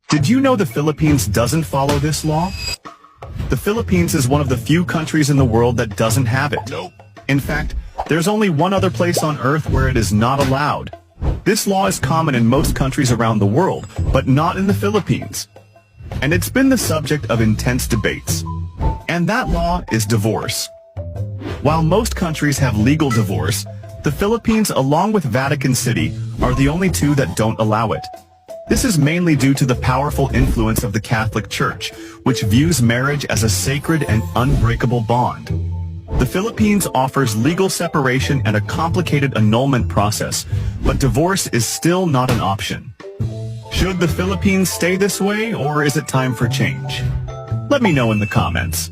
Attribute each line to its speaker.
Speaker 1: Did you know the Philippines doesn't follow this law? The Philippines is one of the few countries in the world that doesn't have it.
Speaker 2: Nope.
Speaker 1: In fact, there's only one other place on Earth where it is not allowed. This law is common in most countries around the world, but not in the Philippines. And it's been the subject of intense debates. And that law is divorce. While most countries have legal divorce, the Philippines, along with Vatican City, are the only two that don't allow it. This is mainly due to the powerful influence of the Catholic Church, which views marriage as a sacred and unbreakable bond. The Philippines offers legal separation and a complicated annulment process, but divorce is still not an option. Should the Philippines stay this way, or is it time for change? Let me know in the comments.